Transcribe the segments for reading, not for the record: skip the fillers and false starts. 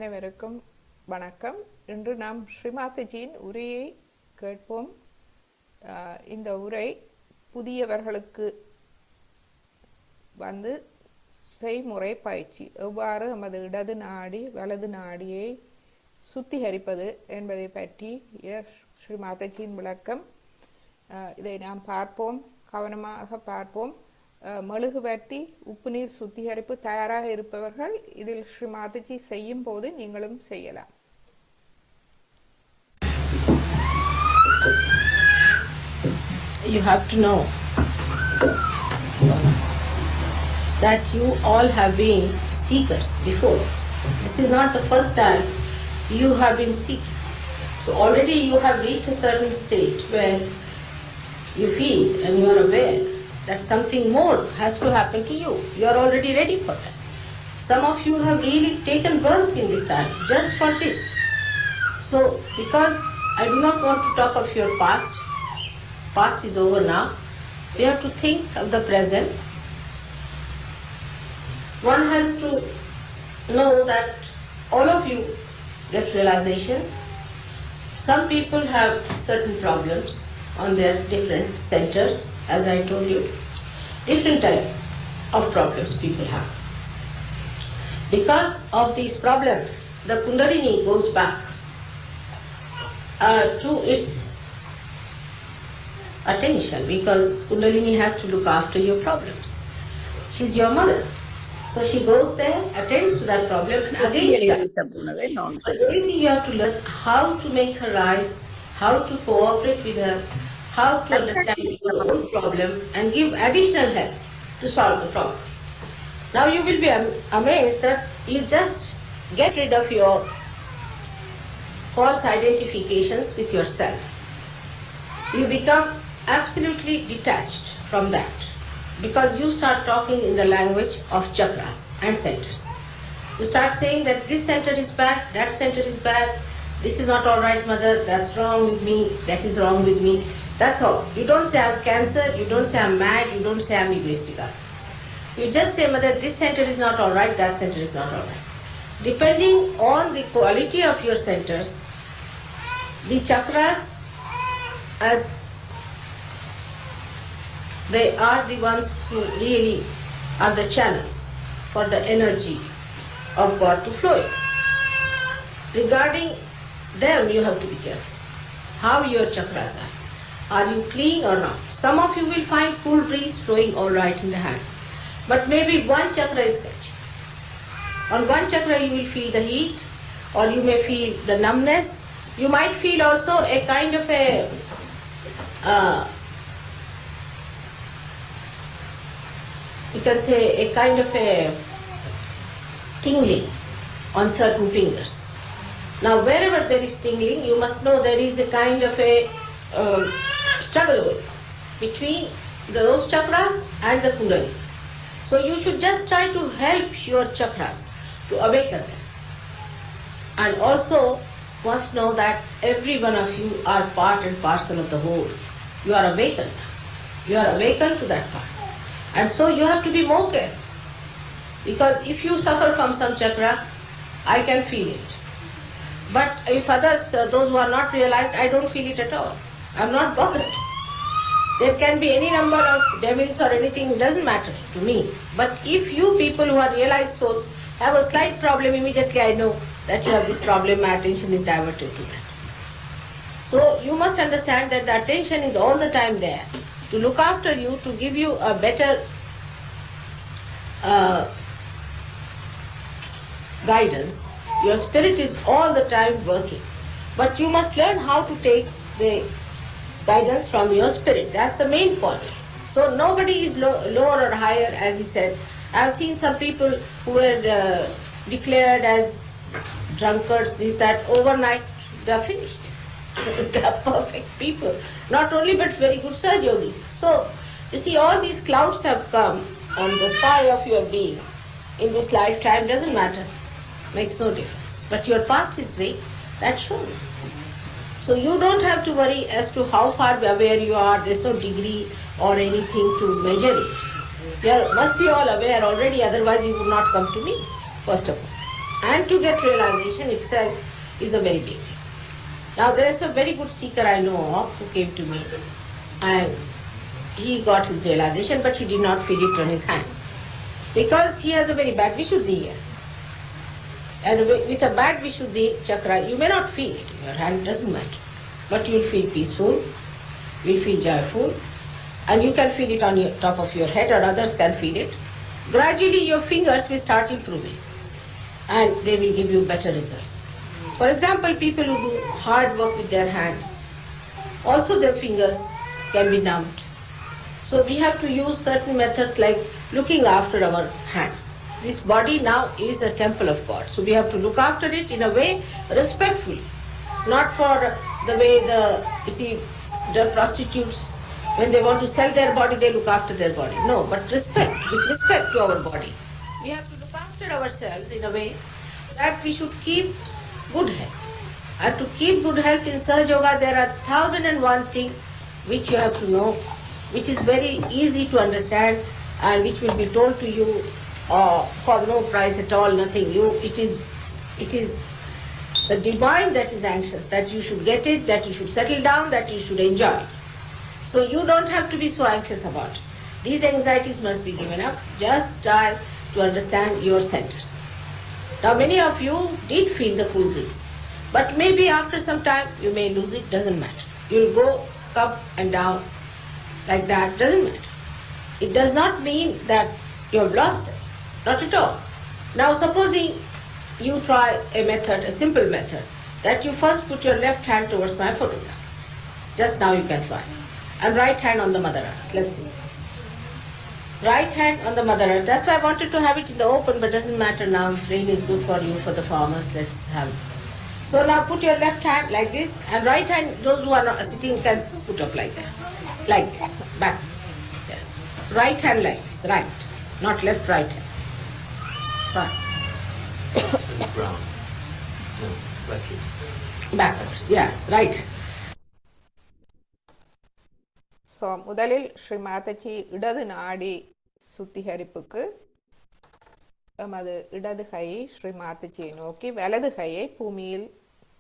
அனைவருக்கும் வணக்கம். இன்று நாம் ஸ்ரீமாதஜியின் உரையை கேட்போம். இந்த உரை புதியவர்களுக்கு செய்முறை பயிற்சி, எவ்வாறு நமது இடது நாடி வலது நாடியை சுத்திகரிப்பது என்பதை பற்றி ஸ்ரீமாதஜியின் விளக்கம். இதை நாம் பார்ப்போம், கவனமாக பார்ப்போம். மெழுகுவர்த்தி உப்பு நீர் சுத்திகரிப்பு தயாராக இருப்பவர்கள் இதில் ஸ்ரீமாதஜி செய்யும் போது நீங்களும் செய்யலாம். You have to know that you all have been seekers before. This is not the first time you have been seeking. So already you have reached a certain state where you feel and you are aware that something more has to happen to you. You are already ready for that. Some of you have really taken birth in this time just for this. So because I do not want to talk of your past, past is over now, we have to think of the present. One has to know that all of you get realization. Some people have certain problems on their different centers. As I told you, different type of problems people have. Because of these problems, the Kundalini goes back to its attention, because Kundalini has to look after your problems. She's your mother. So she goes there, attends to that problem, and again you have to learn how to make her rise, how to cooperate with her, how to understand your own problem and give additional help to solve the problem. Now you will be amazed that you just get rid of your false identifications with yourself. You become absolutely detached from that, because you start talking in the language of chakras and centers. You start saying that this center is bad, that center is bad, this is not all right, mother, that's wrong with me, that is wrong with me. That's all. You don't say I'm cancer, you don't say I'm mad, you don't say I'm egoistic. You just say, mother, this center is not all right, that center is not all right. Depending on the quality of your centers, the chakras, as they are the ones who really are the channels for the energy of God to flow in. Regarding them, you have to be careful how your chakras are. Are you clean or not? Some of you will find cool breeze flowing all right in the hand, but maybe one chakra is catching. On one chakra you will feel the heat, or you may feel the numbness. You might feel also a kind of a you can say a kind of a tingling on certain fingers. Now wherever there is tingling, you must know there is a kind of a struggle between those chakras and the Kundalini. So you should just try to help your chakras to awaken them. And also must know that every one of you are part and parcel of the whole. You are awakened. You are awakened to that part. And so you have to be more careful. Because if you suffer from some chakra, I can feel it. But if others, those who are not realized, I don't feel it at all. I'm not bothered. There can be any number of devils or anything, doesn't matter to me. But if you people who are realized souls have a slight problem, immediately I know that you have this problem, my attention is diverted to that. So you must understand that the attention is all the time there to look after you, to give you a better guidance. Your spirit is all the time working. But you must learn how to take the guidance from your spirit. That's the main point. So nobody is lower or higher, as he said. I've seen some people who were declared as drunkards, this, that, overnight they're finished. They're perfect people. Not only, but very good surgery. So, you see, all these clouds have come on the sky of your being. In this lifetime, doesn't matter. Makes no difference. But your past is great. That's shown. So you don't have to worry as to how far aware you are. There's no degree or anything to measure it. You must be all aware already, otherwise you would not come to me, first of all. And to get realization itself is a very big thing. Now there is a very good seeker I know of who came to me, and he got his realization, but he did not feel it on his hand. Because he has a very bad Vishuddhi here. And with a bad Vishuddhi chakra, you may not feel it in your hand, doesn't matter. But you will feel peaceful, you will feel joyful, and you can feel it on your top of your head, or others can feel it. Gradually your fingers will start improving, and they will give you better results. For example, people who do hard work with their hands, also their fingers can be numbed. So we have to use certain methods like looking after our hands. This body now is a temple of God. So we have to look after it in a way respectfully. Not for the way the prostitutes, when they want to sell their body, they look after their body. No, but with respect to our body. We have to look after ourselves in a way that we should keep good health. And to keep good health in Sahaja Yoga, there are 1001 things which you have to know, which is very easy to understand and which will be told to you for no price at all, nothing. It is the divine that is anxious, that you should get it, that you should settle down, that you should enjoy it. So you don't have to be so anxious about it. These anxieties must be given up. Just try to understand your centers. Now many of you did feel the cool breeze, but maybe after some time you may lose it, doesn't matter. You'll go up and down like that, doesn't matter. It does not mean that you have lost it, not at all. Now supposing you try a method, a simple method, that you first put your left hand towards my photograph. Just now you can try. And right hand on the Mother Earth. Let's see. Right hand on the Mother Earth. That's why I wanted to have it in the open, but doesn't matter now. If rain is good for you, for the farmers, let's have it. So now put your left hand like this, and right hand, those who are not sitting can put up like that. Like this. Back. Yes. Right hand like this. Right. Not left, right hand. Fine. Ground. No, backwards. Backwards. Yes. Right hand. So முதலில் ஸ்ரீ மாதாஜி இடது நாடி சுத்திகரிப்புக்கு எமது இடது கையை ஸ்ரீ மாதாஜியை நோக்கி வலது கையை பூமியில்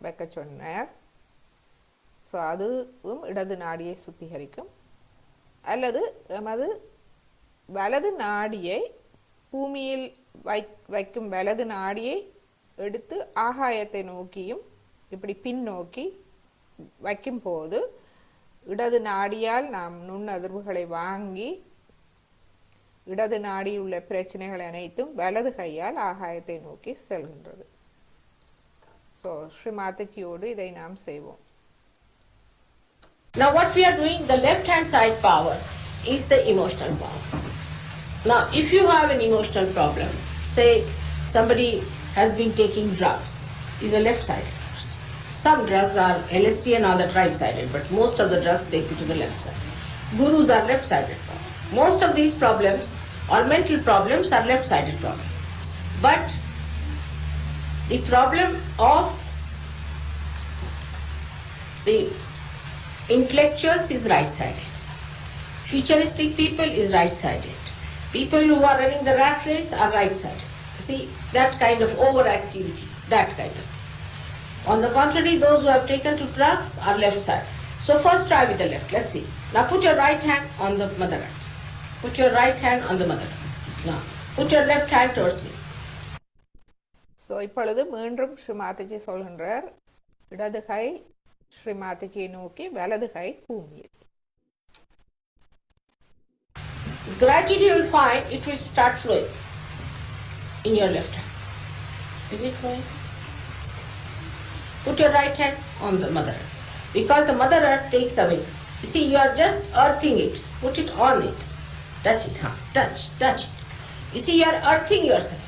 வைக்க சொன்னார். ஸோ அதுவும் இடது நாடியை சுத்திகரிக்கும். அல்லது எமது வலது நாடியை பூமியில் வைக்கும் வலது நாடியை எடுத்து ஆகாயத்தை நோக்கியும் இப்படி பின்னோக்கி வைக்கும் போது இடது நாடியால் நாம் நுண்ணதிர்வுகளை வாங்கி இடது நாடியில் உள்ள பிரச்சனைகள் அனைத்தும் வலது கையால் ஆகாயத்தை நோக்கி செல்கின்றது. ஸோ ஸ்ரீ மாதாஜியோடு இதை நாம் செய்வோம். Now what we are doing, the left hand side power is the emotional power. Now if you have an emotional problem, say somebody has been taking drugs, is a left sided. Some drugs are LSD and all that right sided, but most of the drugs take you to the left side. Gurus are left sided. Most of these problems or mental problems are left sided problems. But the problem of the intellectuals is right sided. Futuristic people is right sided. People who are running the rat race are right sided. See, that kind of overactivity, that kind of. On the contrary, those who have taken to drugs are left side. So first try with the left. Let's see. Now put your right hand on the Mother Earth. Put your right hand on the Mother Earth. Now put your left hand towards me. So இப்பொழுது மீண்டும் ஸ்ரீ மாதாஜி சொல்கின்றார், இடது கை ஸ்ரீ மாதாஜியை நோக்கி வலது கை பூமியில். Gradually you will find it will start flowing in your left hand. Is it flowing? Put your right hand on the Mother Earth. Because the Mother Earth takes away. You see, you are just earthing it. Put it on it. Touch it, huh? Touch it. You see, you are earthing yourself.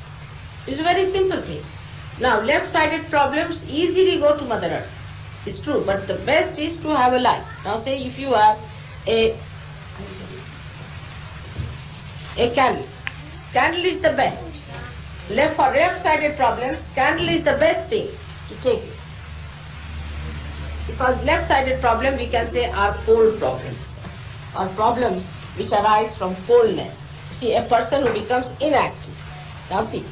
It's a very simple thing. Now, left-sided problems easily go to Mother Earth. It's true, but the best is to have a light. Now, say if you have a candle. Candle is the best. For left-sided problems, candle is the best thing to take it. Because left-sided problem we can say are cold problems, or problems which arise from coldness. See, a person who becomes inactive. Now see,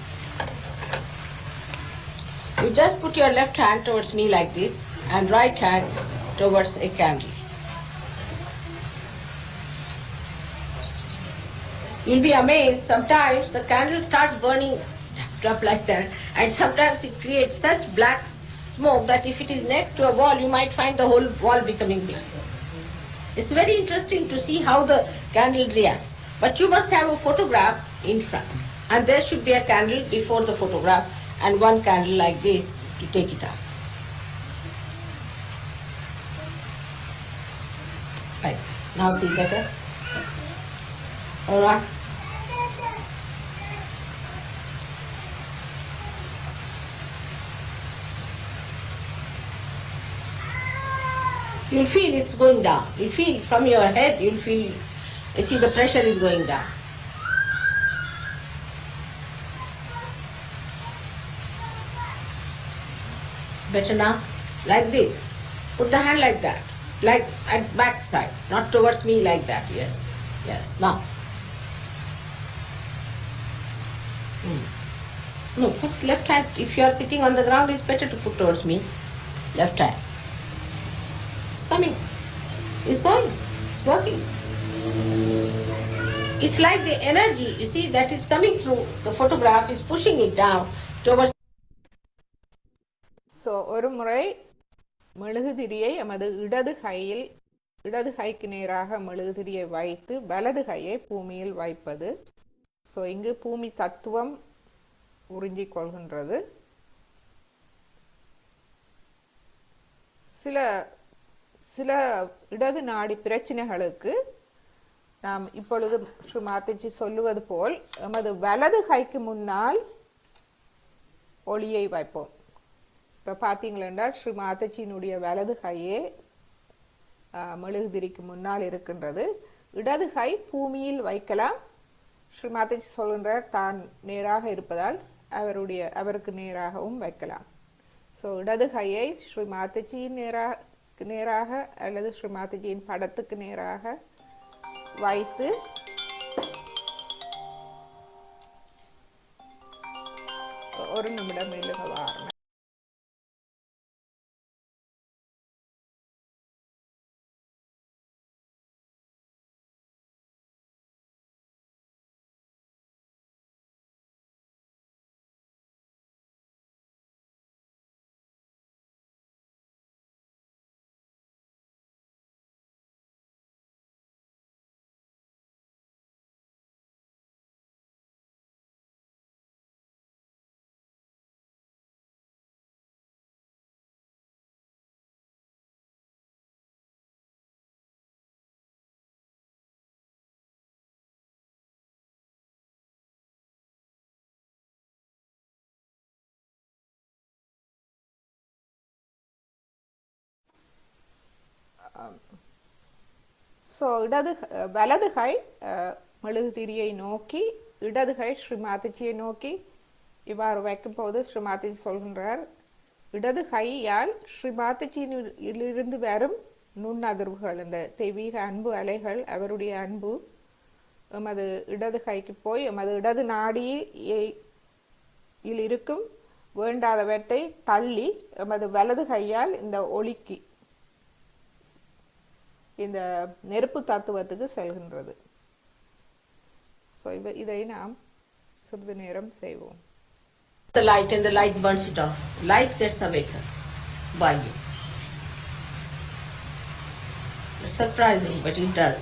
You just put your left hand towards me like this and right hand towards a candle. You'll be amazed, sometimes the candle starts burning up like that, and sometimes it creates such black smoke that if it is next to a wall, you might find the whole wall becoming black. It's very interesting to see how the candle reacts. But you must have a photograph in front, and there should be a candle before the photograph and one candle like this to take it out. Right. Now see better? All right. You'll feel it's going down. You'll feel from your head, you'll feel, you see the pressure is going down. Better now? Like this. Put the hand like that. Like at back side. Not towards me like that. Yes. Yes. Now. No, put left hand. If you are sitting on the ground, it's better to put towards me. Left hand. It's coming. It's going. It's working. It's like the energy, you see, that is coming through the photograph is pushing it down towards. So ஒரு முறை மெழுகுதிரியை எமது இடது கைக்கு நேராக மெழுகுதிரியை வைத்து வலது கையை பூமியில் வைப்பது. ஸோ இங்கு பூமி தத்துவம் உறிஞ்சிக் கொள்கின்றது. சில இடது நாடி பிரச்சனைகளுக்கு நாம் இப்பொழுது ஸ்ரீ மாதாஜி சொல்லுவது போல் எமது வலது கைக்கு முன்னால் ஒளியை வைப்போம். இப்போ பார்த்தீங்களா, ஸ்ரீ மாதாஜியினுடைய வலது கையே மெழுகுதிரிக்கு முன்னால் இருக்கின்றது. இடது கை பூமியில் வைக்கலாம். ஸ்ரீ மாதாஜி சொல்கின்றார், தான் நேராக இருப்பதால் அவருக்கு நேராகவும் வைக்கலாம். ஸோ இடது கையை ஸ்ரீ மாதாஜியின் நேராக அல்லது ஸ்ரீ மாதாஜியின் படத்துக்கு நேராக வைத்து ஒரு நிமிடம் இல்லைங்க வாரணம். ஸோ வலது கை மெழுகுதிரியை நோக்கி, இடது கை ஸ்ரீ மாதாஜியை நோக்கி இவ்வாறு வைக்கும் போது ஸ்ரீ மாதாஜி சொல்கின்றார், இடது கையால் ஸ்ரீ மாதாஜியிலிருந்து வரும் நுண்ணதிர்வுகள், இந்த தெய்வீக அன்பு அலைகள், அவருடைய அன்பு எமது இடது கைக்கு போய் எமது இடது நாடியில் இருக்கும் வேண்டாதவற்றை தள்ளி எமது வலது கையால் இந்த ஒளிக்கு, இந்த நெருப்பு தத்துவத்துக்கு செல்கின்றது. ஸோ இதை நாம் சிறிது நேரம் செய்வோம். The light and the light burns it off. Light gets awakened by you. It's surprising, but it does.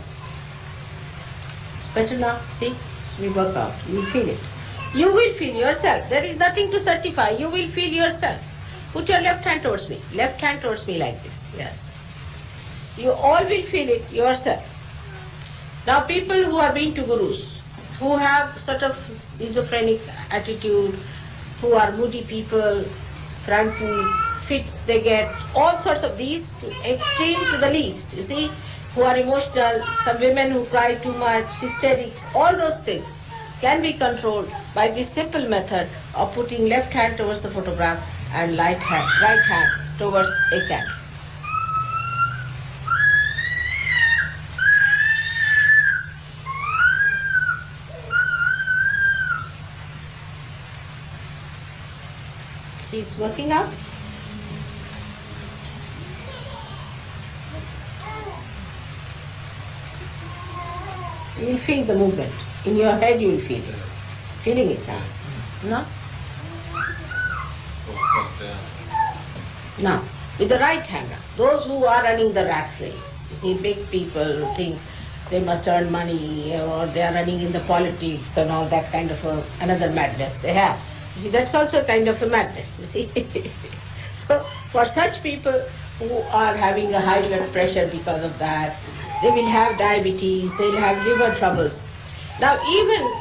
It's better now. See, we work out. You feel it. You will feel yourself. There is nothing to certify. You will feel yourself. Put your left hand towards me. Left hand towards me like this. Yes. You all will feel it yourself. Now people who are being to gurus, who have sort of schizophrenic attitude, who are moody people, frantic fits they get, all sorts of these, to extreme to the least, you see, who are emotional, some women who cry too much, hysterics, all those things can be controlled by this simple method of putting left hand towards the photograph and right hand towards a candle. See, it's working out. You will feel the movement. In your head you will feel it. Feeling it, huh? No? So stop there. Now, with the right hand, those who are running the rat race, you see, big people who think they must earn money or they are running in the politics and all that kind of another madness they have. You see, that's also kind of a madness, you see. So, for such people who are having a high blood pressure because of that, they will have diabetes, they will have liver troubles. Now, even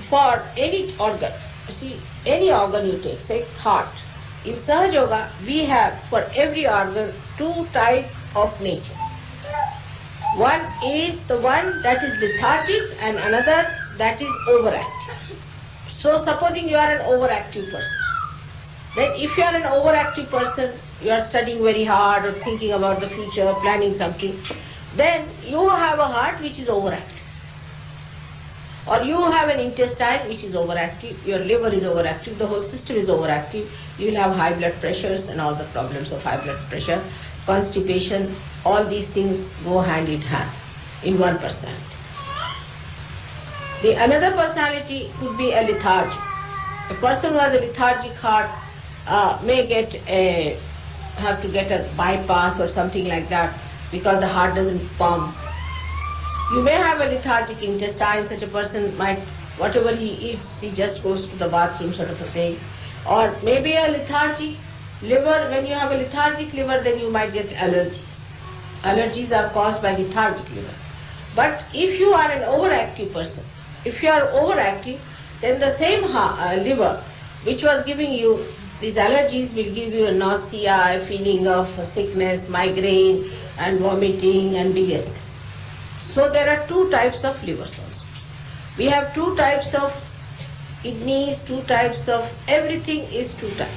for any organ, see, any organ you take, say heart, in Sahaja Yoga, we have for every organ two types of nature. One is the one that is lethargic and another that is overactive. So supposing you are an overactive person, then if you are an overactive person, you are studying very hard or thinking about the future, planning something, then you have a heart which is overactive. Or you have an intestine which is overactive, your liver is overactive, the whole system is overactive, you will have high blood pressures and all the problems of high blood pressure, constipation, all these things go hand in hand in one personality. The another personality could be a lethargic. A person who has a lethargic heart may have to get a bypass or something like that because the heart doesn't pump. You may have a lethargic intestine, such a person might, whatever he eats, he just goes to the bathroom sort of a thing. Or maybe a lethargic liver, when you have a lethargic liver, then you might get allergies. Allergies are caused by lethargic liver. But if you are an overactive person, if you are overactive, then the same liver which was giving you these allergies will give you a nausea, a feeling of sickness, migraine and vomiting and biliousness. So there are two types of livers also. We have two types of kidneys, two types of everything is two types.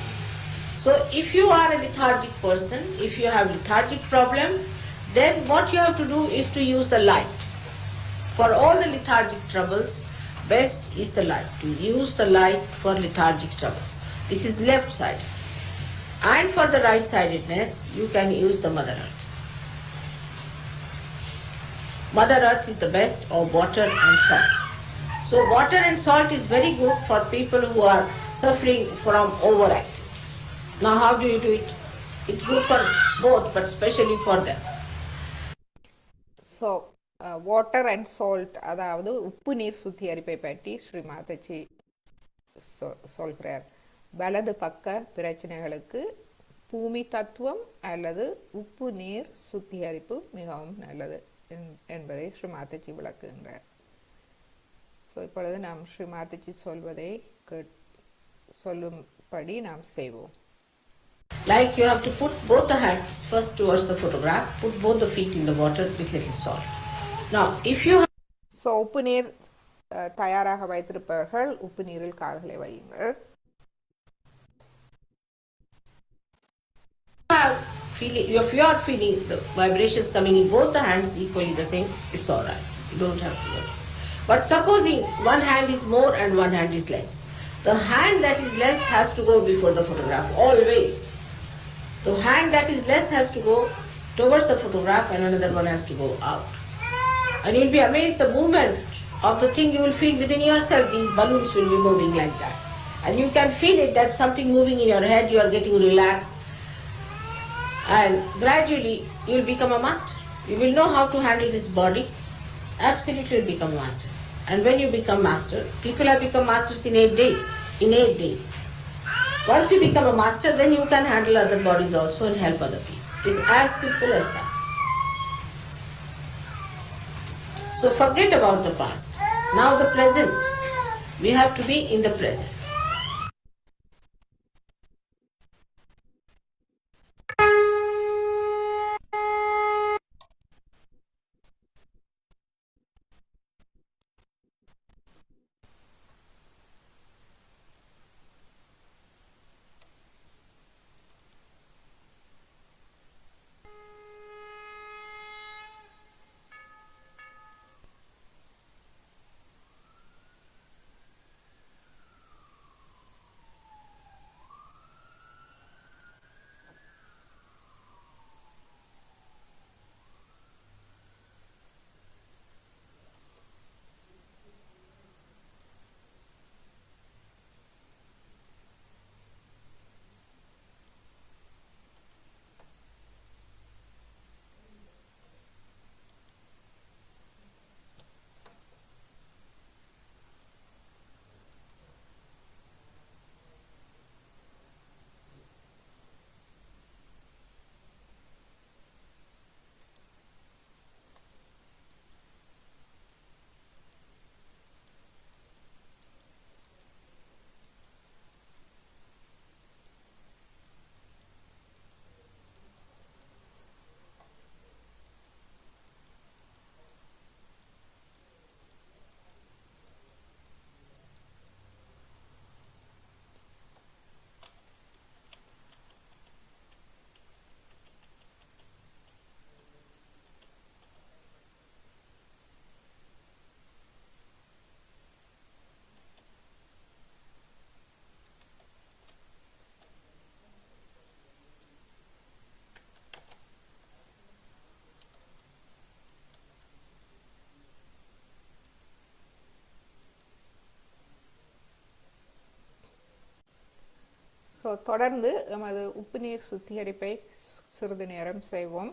So if you are a lethargic person, if you have lethargic problem, then what you have to do is to use the light. For all the lethargic troubles, best is the light. To use the light for lethargic troubles. This is left side. And for the right sidedness, you can use the Mother Earth. Mother Earth is the best, or water and salt. So water and salt is very good for people who are suffering from overactivity. Now how do you do it? It's good for both, but especially for them. So water and salt, அதாவது உப்பு நீர் சுத்திகரிப்பை பற்றி ஸ்ரீ மாதாஜி சொல்கிறார். வலது பக்க பிரச்சனைகளுக்கு பூமி தத்துவம் அல்லது உப்பு நீர் சுத்திகரிப்பு மிகவும் நல்லது என்பதை ஸ்ரீ மாதாஜி விளக்குகின்றார். ஸோ இப்பொழுது நாம் ஸ்ரீ மாதாஜி சொல்வதை சொல்லும்படி நாம் செய்வோம். Like you have to put both the hands first towards the photograph, put both the feet in the water with little salt. Now, if you so உப்பு நீர் தயாராக வைத்திருப்பவர்கள் உப்பு நீரில் கால்களை வையுங்கள். if you are feeling the vibrations coming in both the hands equally the same, it's all right. You don't have to worry. But supposing one hand is more and one hand is less, the hand that is less has to go before the photograph, always. The hand that is less has to go towards the photograph and another one has to go out. And you'll be amazed the movement of the thing you will feel within yourself. These balloons will be moving like that. And you can feel it, that something moving in your head, you are getting relaxed. And gradually you will become a master. You will know how to handle this body. Absolutely will become a master. And when you become master, people have become masters in 8 days. In 8 days. Once you become a master, then you can handle other bodies also and help other people. It's as simple as that. So forget about the past. Now the present. We have to be in the present. So தொடர்ந்து நமது உப்பு நீர் சுத்திகரிப்பை சிறிது நேரம் செய்வோம்.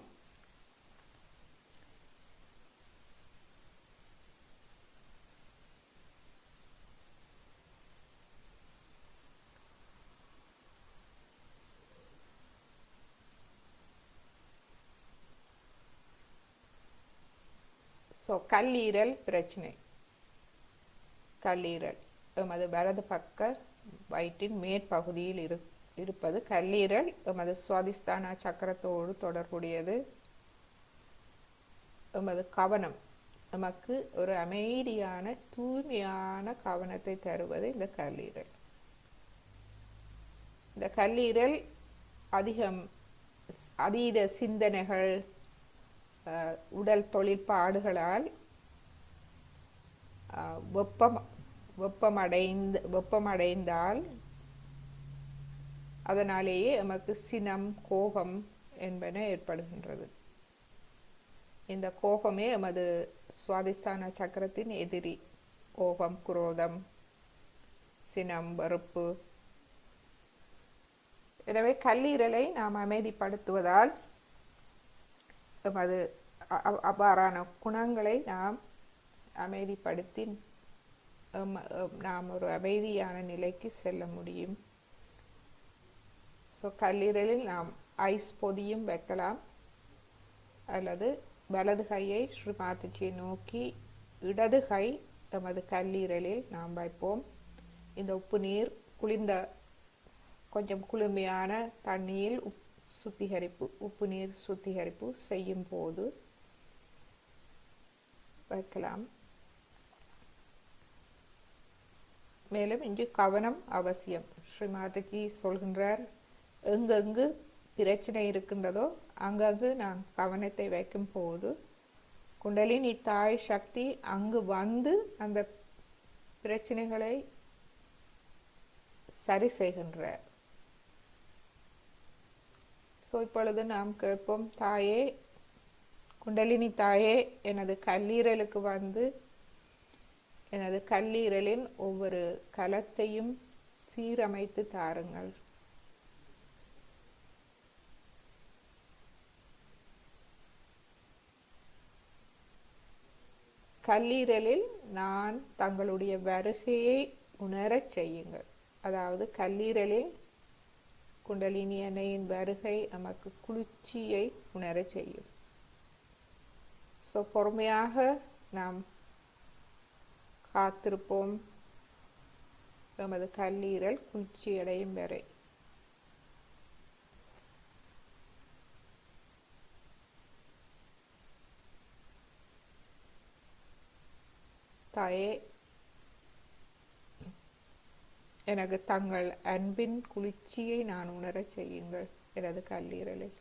So கல்லீரல் பிரச்சனை. கல்லீரல் எமது வலது பக்க வயிற்றின் மேற்பகுதியில் இருப்பது கல்லீரல். எமது சுவாதிஷ்டான சக்கரத்தோடு தொடர்புடையது. எமது கவனம், நமக்கு ஒரு அமைதியான தூய்மையான கவனத்தை தருவது இந்த கல்லீரல். இந்த கல்லீரல் அதீத சிந்தனைகள், உடல் தொழிற்பாடுகளால் வெப்பமடைந்தால் அதனாலேயே நமக்கு சினம், கோபம் என்பன ஏற்படுகின்றது. இந்த கோபமே எமது சுவாதிஷ்டான சக்கரத்தின் எதிரி. கோபம், குரோதம், சினம், வெறுப்பு. எனவே கல்லீரலை நாம் அமைதிப்படுத்துவதால் எமது அவ்வாறான குணங்களை நாம் அமைதிப்படுத்தி நாம் ஒரு அமைதியான நிலைக்கு செல்ல முடியும். ஸோ கல்லீரலில் நாம் ஐஸ் பொதியும் வைக்கலாம், அல்லது வலது கையை ஸ்ரீ மாதாஜியை நோக்கி இடது கை எமது கல்லீரலில் நாம் வைப்போம். இந்த உப்பு நீர் கொஞ்சம் குளுமையான தண்ணியில் உப்பு நீர் சுத்திகரிப்பு செய்யும் போது வைக்கலாம். மேலும் இங்கு கவனம் அவசியம். ஸ்ரீ மாதாஜி சொல்கின்றார், எங்கெங்கு பிரச்சனை இருக்கின்றதோ அங்கங்கு நாம் கவனத்தை வைக்கும் போது குண்டலினி தாய் சக்தி அங்கு வந்து அந்த பிரச்சனைகளை சரி செய்கின்றார். ஸோ இப்பொழுது நாம் கேட்போம், தாயே, குண்டலினி தாயே, எனது கல்லீரலுக்கு வந்து எனது கல்லீரலின் ஒவ்வொரு கலத்தையும் சீரமைத்து தாருங்கள். கல்லீரலில் நான் தங்களுடைய வருகையை உணரச் செய்யுங்கள். அதாவது கல்லீரலில் குண்டலினி அன்னையின் வருகை நமக்கு குளிர்ச்சியை உணரச் செய்யும். ஸோ பொறுமையாக நாம் காத்திருப்போம் நமது கல்லீரல் குளிர்ச்சி அடையும் வரை. தாயே, எனக்கு தங்கள் அன்பின் குளிர்ச்சியை நான் உணரச் செய்யுங்கள் எனது கல்லீரலில்.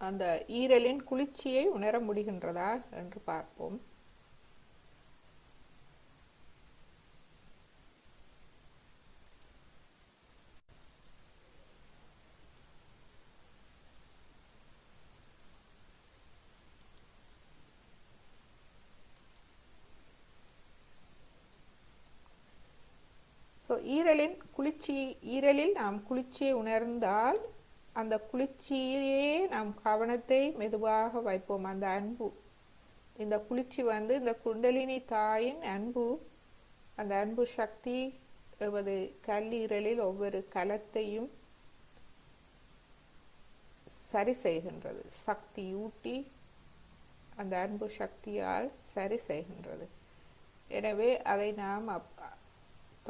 அந்த ஈரலின் குளிர்ச்சியை உணர முடிகின்றதா என்று பார்ப்போம். ஈரலில் நாம் குளிர்ச்சியை உணர்ந்தால் அந்த குளிர்ச்சியிலே நாம் கவனத்தை மெதுவாக வைப்போம். அந்த அன்பு, இந்த குளிர்ச்சி இந்த குண்டலினி தாயின் அன்பு, அந்த அன்பு சக்தி எமது கல்லீரலில் ஒவ்வொரு கலத்தையும் சரி செய்கின்றது. சக்தி ஊட்டி அந்த அன்பு சக்தியால் சரி செய்கின்றது. எனவே அதை நாம்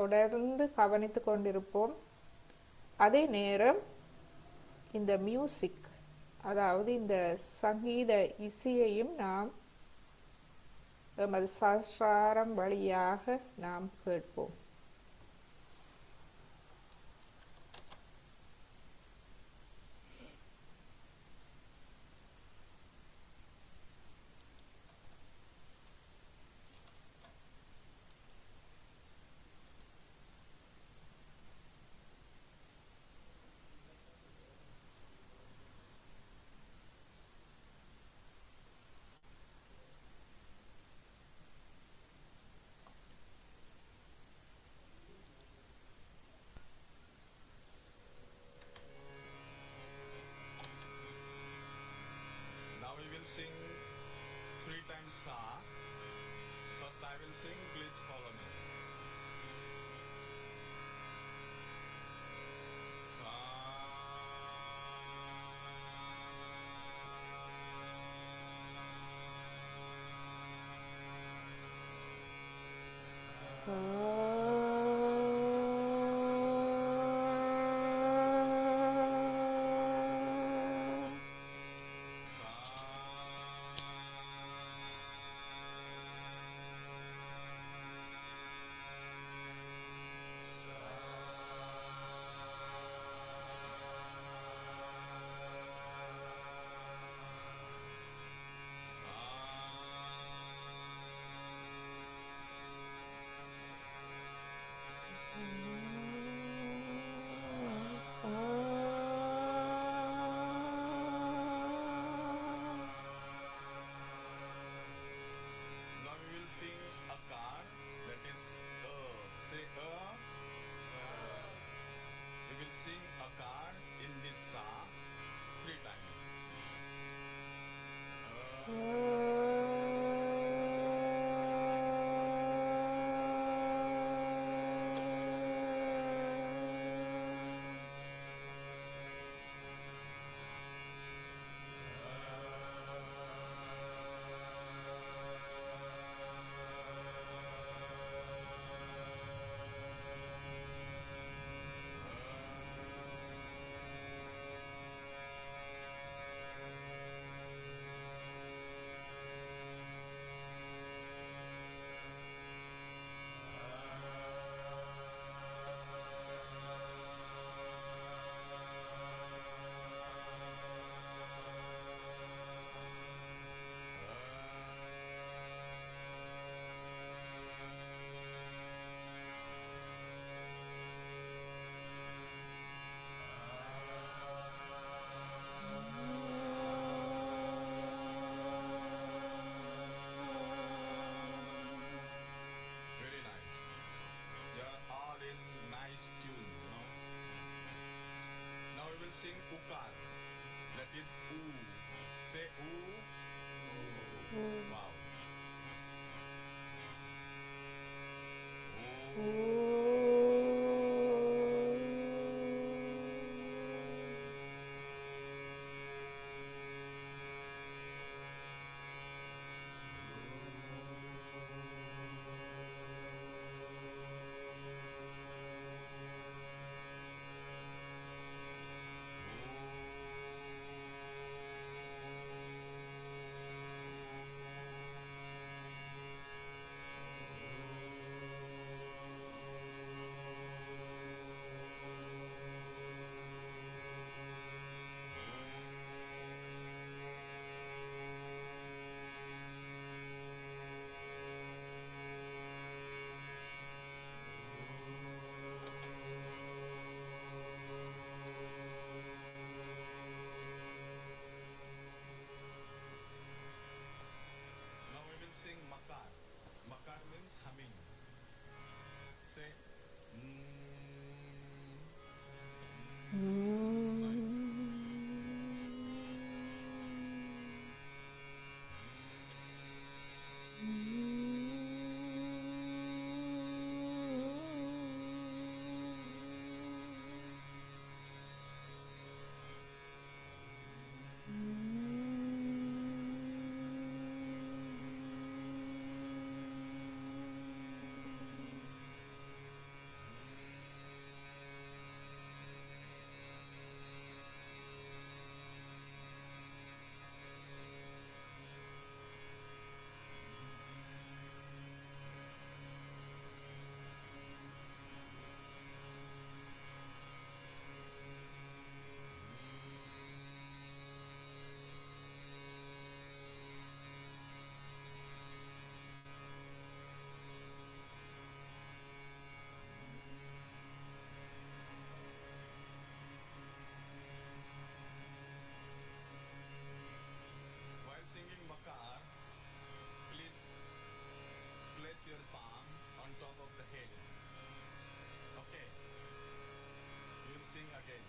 தொடர்ந்து கவனித்து கொண்டிருப்போம். அதே நேரம் இந்த மியூசிக், அதாவது இந்த சங்கீத இசையையும் நாம் எமது சஹஸ்ராரம் வழியாக நாம் கேட்போம். Sing 3 times Sa. First I will sing, please follow me. Sa. Sing a car, that is say we will sing a car in this Sa 3 times. Sing ukar, that is oo. Say oo. Wow. say while singing Makar, please place your palm on top of the head. Okay. We'll sing again.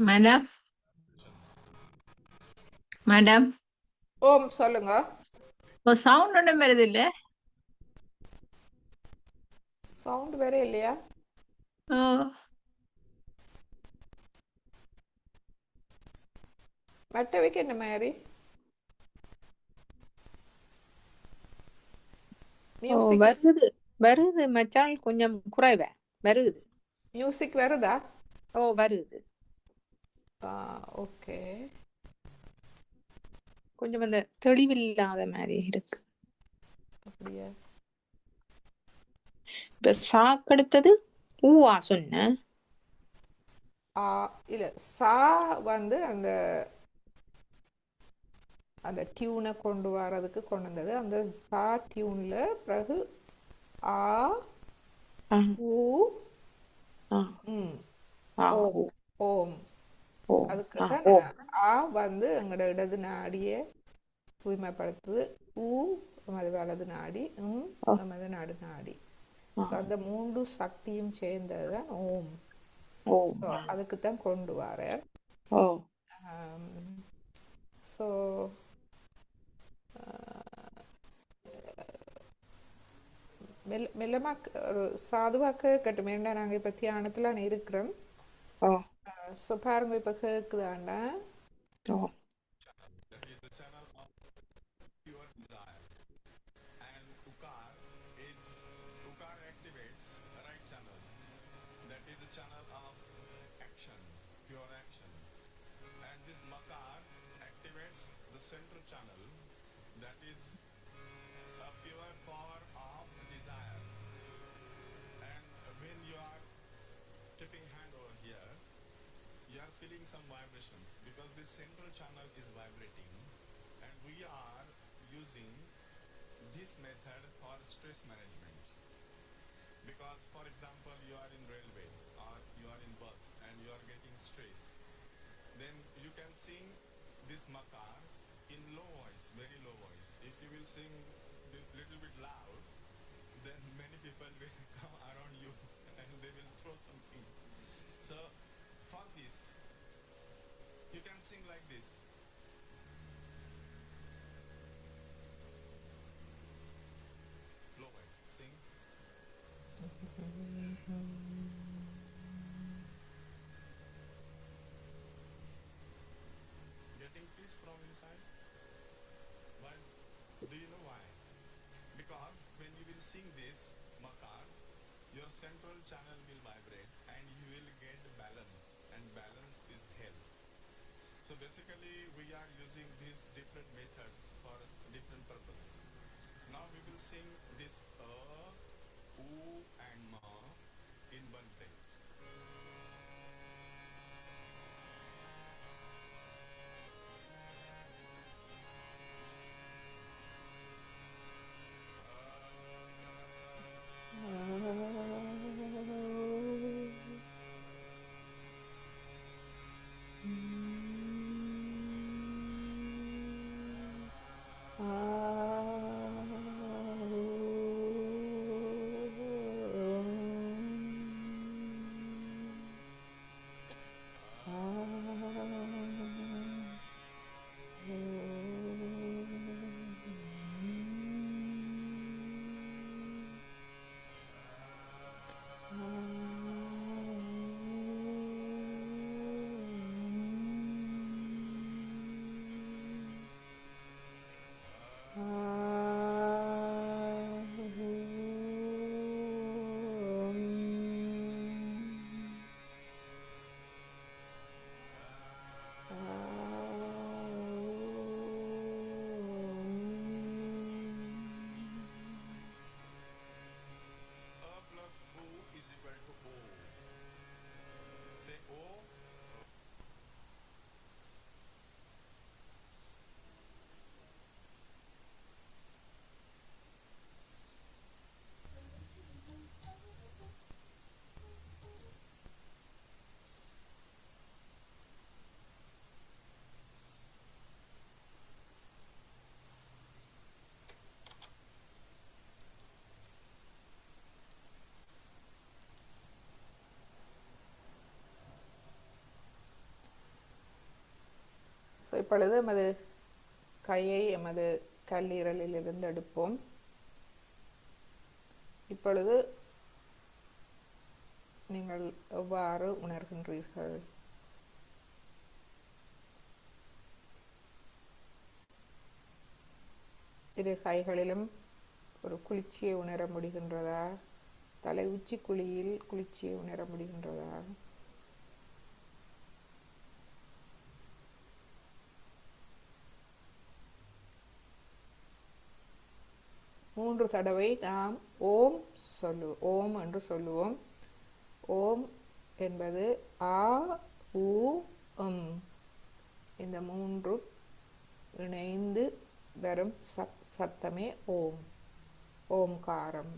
Madam madam ஓம் சொல்லுங்க. இப்போ sound ஒன்றும் வருது இல்லை? Sound வேற இல்லையா? ஓ மற்றவைக்கு என்ன மாதிரி? மியூசிக் வருது வருது மச்சான், கொஞ்சம் குறைவ வருது. மியூசிக் வருதா? வருது. ஓகே. கொஞ்சம் அந்த தெளிவில்லாத மாதிரி இருக்கு. அப்படியா? இப்ப சாக்கெடுத்தது ஊவா சொன்ன. இல்ல, சா வந்து அந்த அந்த டியூனை கொண்டு வர்றதுக்கு கொண்டு வந்தது. அந்த சா டியூன்ல பிறகு ஆ ஆ, ஊ ஆ, ம் ஆ, ஓம் ஊ, ஓம். ஓ, அதுக்கு ஆ, தான் ஓ, ஆ வந்து எங்களோட இடது நாடியை தூய்மைப்படுத்துது. ஊ நமது வலது நாடி, ஓ, நமது நடு நாடி. ஆ, ஸோ அந்த மூன்று சக்தியும் சேர்ந்தது தான் ஓம். ஓ, ஸோ அதுக்கு தான் கொண்டு வரார். ஓ, ஸோ மெல்லமா ஒரு சாதுவாக்க கட்டுமேண்டா. நாங்கள் இப்போ தியானத்தில் இருக்கிறோம். ஓ, ஸோ பாருங்க, இப்போ கேட்குதாண்டா. ஓ, That is the channel of pure desire. And Ukar activates the right channel. That is the channel of action, pure action. And this Makar activates the central channel. That is a pure power of desire. And when you are keeping hand over here, you are feeling some vibrations because this central channel is vibrating, and we are using this method for stress management. Because for example, you are in railway or you are in bus and you are getting stress, then you can sing this Makar in low voice, very low voice. If you will sing little bit loud, then many people will come around you and they will throw something. So for this, you can sing like this. Low voice. Sing. Getting peace from inside? Why? Do you know why? Because when you will sing this Makar, your central channel will vibrate and you will get balance, and balance is health. So basically we are using these different methods for different purposes. Now we will sing this oo and ma in one breath. இப்பொழுது எமது கையை எமது கல்லீரலிலிருந்து எடுப்போம். இப்பொழுது நீங்கள் எவ்வாறு உணர்கின்றீர்கள்? இரு கைகளிலும் ஒரு குளிர்ச்சியை உணர முடிகின்றதா? தலை உச்சி குழியில் குளிர்ச்சியை உணர முடிகின்றதா? மூன்று தடவை நாம் ஓம் என்று சொல்லுவோம். ஓம் என்பது ஆ, உ, ம். இந்த மூன்று இணைந்து வரும் சத்தமே ஓம், ஓம்காரம்.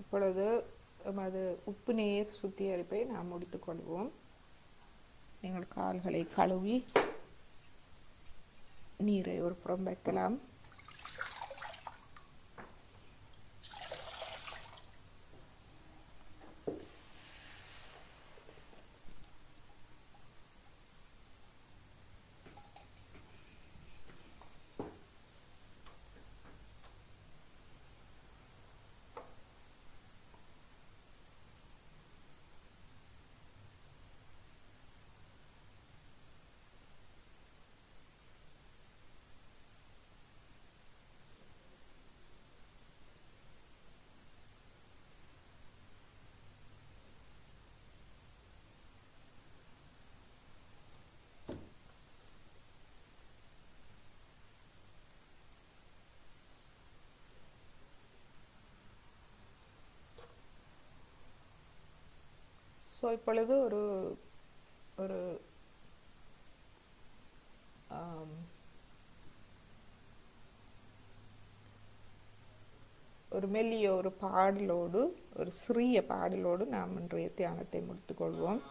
இப்பொழுது எமது உப்பு நீர் சுத்திகரிப்பை நாம் முடித்துக் கொள்வோம். நீங்கள் கால்களை கழுவி நீரை ஒரு புறம் வைக்கலாம். இப்பொழுது ஒரு ஒரு ஒரு மெல்லிய ஒரு பாடலோடு, ஒரு சிறிய பாடலோடு நாம் இன்றைய தியானத்தை முடித்துக் கொள்வோம்.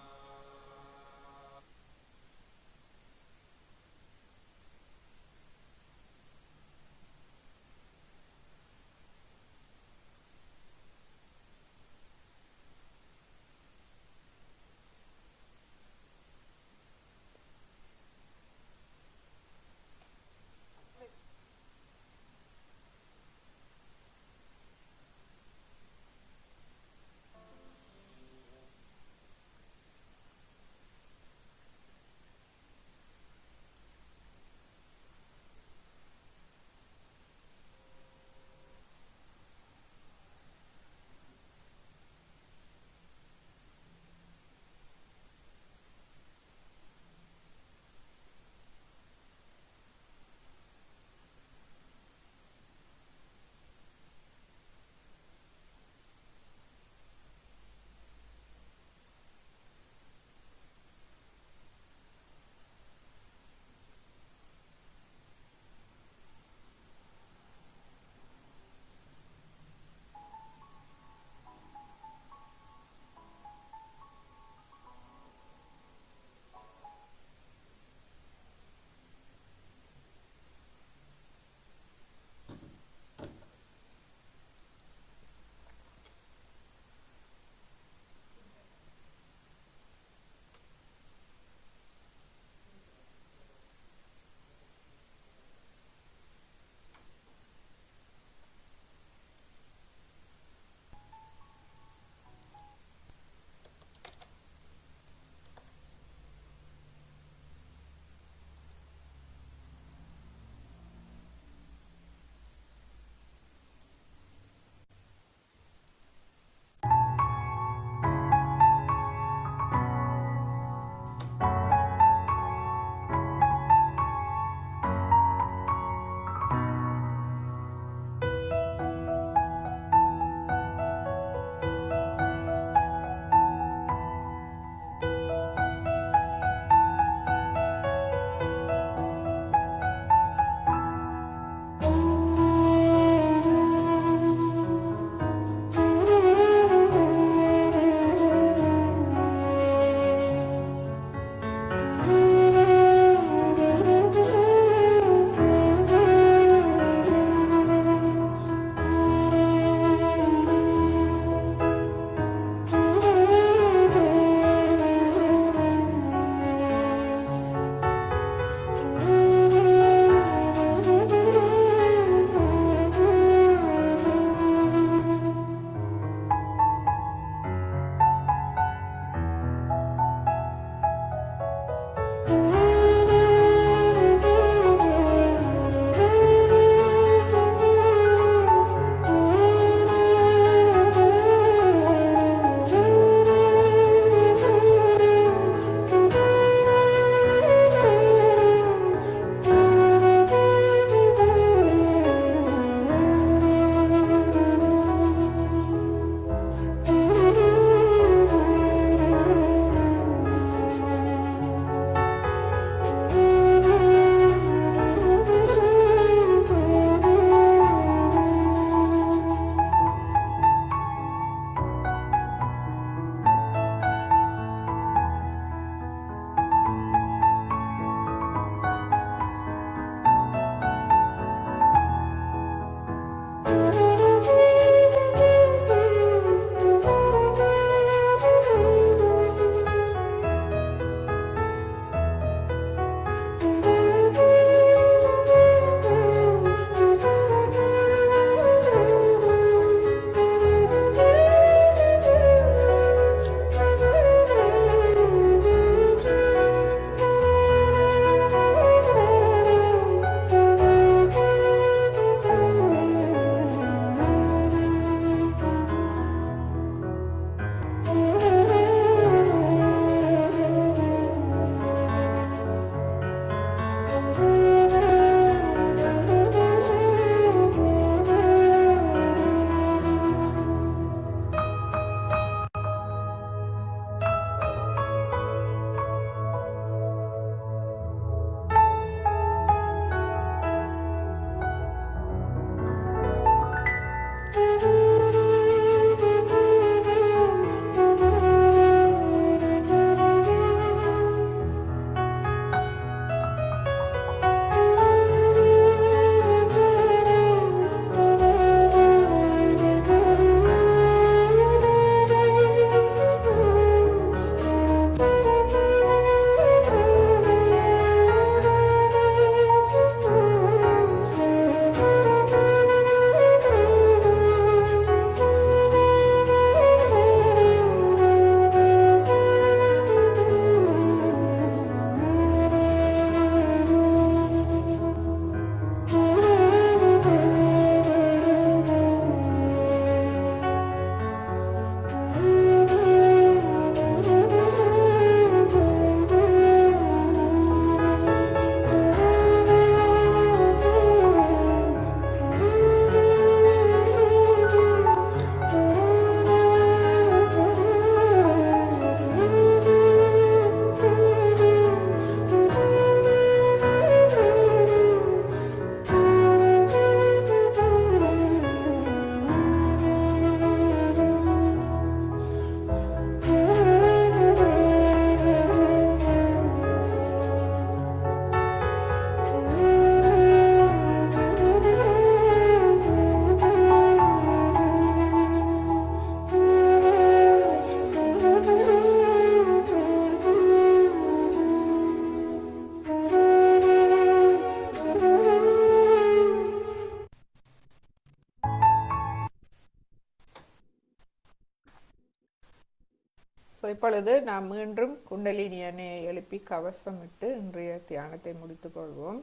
ஸோ இப்பொழுது நாம் மீண்டும் குண்டலினி அணையை எழுப்பி கவசமிட்டு இன்றைய தியானத்தை முடித்துக் கொள்வோம்.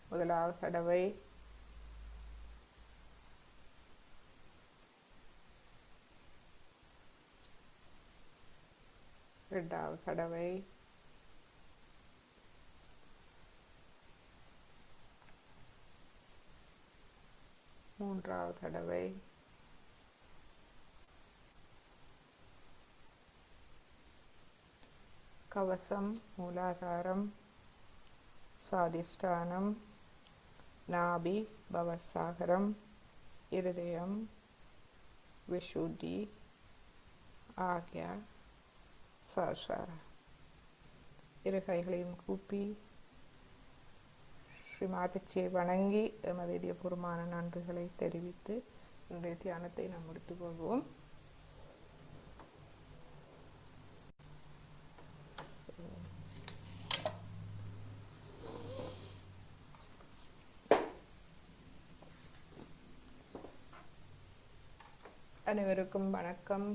முதலாவது தடவை இரண்டாவது தடவை மூன்றாவது தடவை கவசம், மூலாதாரம், சுவாதிஷ்டானம், நாபி, பவசாகரம், இருதயம், விஷுத்தி, ஆக்யா, சஹஸ்ரார. இரு கைகளையும் கூப்பி ஸ்ரீ மாதச்சியை வணங்கி எமது இதயபூர்வமான நன்றிகளை தெரிவித்து இன்றைய தியானத்தை நாம் முடித்துக் கொள்வோம். அனைவருக்கும் வணக்கம்.